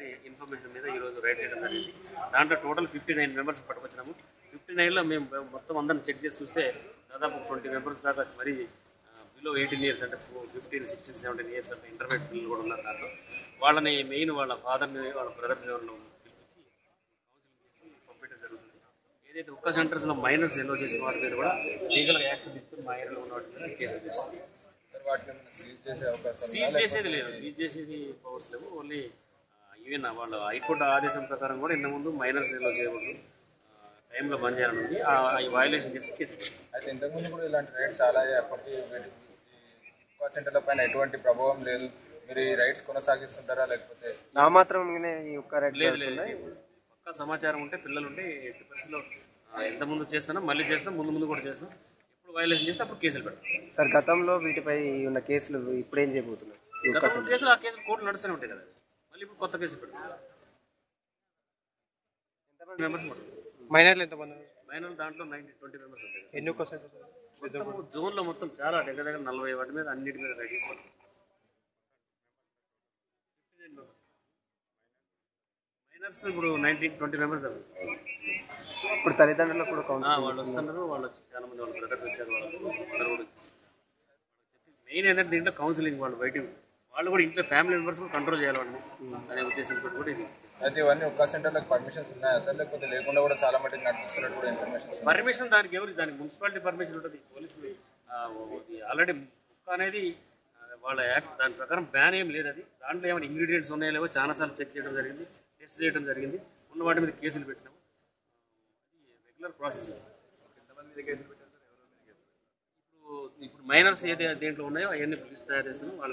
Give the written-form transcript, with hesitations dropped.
అనే ఇన్ఫర్మేషన్ మీద ఈరోజు రైడ్ చేయడం జరిగింది. దాంట్లో టోటల్ 59 మెంబర్స్ పట్టుకొచ్చినాము. 59లో మేము మొత్తం అందరిని చెక్ చేసి చూస్తే దాదాపు 20 మెంబర్స్ దాకా మరి బిలో 18 ఇయర్స్ అంటే 15, 16, 17 ఇయర్స్ అంటే ఇంటర్మీడియట్ పిల్లలు కూడా ఉన్నారు. దాంట్లో వాళ్ళని మెయిన్ వాళ్ళ ఫాదర్ని వాళ్ళ బ్రదర్స్ ఎవరిని పిలిపించి కౌన్సిలింగ్ చేసి పంపించడం జరుగుతుంది. ఏదైతే ఒక్క సెంటర్స్లో మైనర్స్ ఎల్లో చేసిన వాటి మీద కూడా లీగల్గా యాక్షన్ తీసుకుని మా ఏరియాలో ఉన్న వాటి మీద కేసులు చేస్తాం. సీజ్ చేసేది లేదు, సీజ్ చేసేది పవర్స్ లేవు. ఓన్లీ ఈవెన్ వాళ్ళ హైకోర్టు ఆదేశం ప్రకారం కూడా ఇంత ముందు మైనర్స్ ఎల్లో చేయకూడదు, టైంలో బంద్ చేయాలని ఉంది. ఈ వైలేషన్ చేస్తే కేసు. అయితే ఇంతకుముందు కూడా ఇలాంటి రైడ్స్ చాలా అప్పటికి సెంటర్ల పైన ఎటువంటి ప్రభావం లేదు. మీరు ఈ రైడ్స్ కొనసాగిస్తుంటారా లేకపోతే నా మాత్రం లేదు? లేదు, పక్కా సమాచారం ఉంటే పిల్లలు ఉంటే 80%లో ఎంతముందు చేస్తానో మళ్ళీ చేస్తాం, ముందు కూడా చేస్తాం. ఎప్పుడు వైలేషన్ చేస్తే అప్పుడు కేసులు పెడతాం. సార్ గతంలో వీటిపై ఉన్న కేసులు ఇప్పుడు ఏం చేయబోతున్నారు? గతంలో కేసులు ఆ కేసులు కోర్టులు నడుస్తూనే ఉంటాయి కదా, మళ్ళీ ఇప్పుడు కొత్త కేసులు పెడతాం. ఎంతమంది మెంబర్స్ మైనర్లు ఎంతమంది? మైనర్లు దాంట్లో 20 మెంబర్స్ ఉంటాయి. ఎన్ని ఒక్క సెంటర్? జోన్లో మొత్తం చాలా దగ్గర 40 వాటి మీద అన్నిటి మీద రైడ్ చేసుకుంటాం. మైనర్స్ ఇప్పుడు 20 మెంబర్స్ దగ్గర. ఇప్పుడు తల్లిదండ్రులు కూడా వాళ్ళు వస్తున్నారు, వాళ్ళు చాలా మంది వాళ్ళ బ్రదర్స్ వచ్చారు, వాళ్ళు కూడా వచ్చేస్తారు. మెయిన్ ఏంటంటే దీంట్లో కౌన్సిలింగ్, వాళ్ళు బయట వాళ్ళు కూడా ఇంట్లో ఫ్యామిలీ మెంబర్స్ కూడా కంట్రోల్ చేయాలని అనే ఉద్దేశంతో కూడా ఇది. అయితే ఇవన్నీ ఒక్క సెంటర్లకు పర్మిషన్స్ ఉన్నాయా సార్, లేకపోతే లేకుండా కూడా చాలా మటుకు నడిపిస్తున్నట్టు కూడా ఇన్ఫర్మేషన్? పర్మిషన్ దానికి దానికి మున్సిపాలిటీ పర్మిషన్ ఉంటుంది, పోలీసు ఆల్రెడీ బుక్ అనేది వాళ్ళ యాక్ట్ దాని ప్రకారం బ్యాన్ ఏం లేదు. అది దాంట్లో ఏమైనా ఇంగ్రీడియంట్స్ ఉన్నాయో లేవో చాలాసార్లు చెక్ చేయడం జరిగింది, టెస్ట్ చేయడం జరిగింది. ఉన్న వాటి మీద కేసులు పెట్టినాము. Regular process. ఇప్పుడు మైనర్స్ ఏదైతే దేంట్లో ఉన్నాయో అవన్నీ లిస్ట్ తయారు చేస్తున్నాం. వాళ్ళ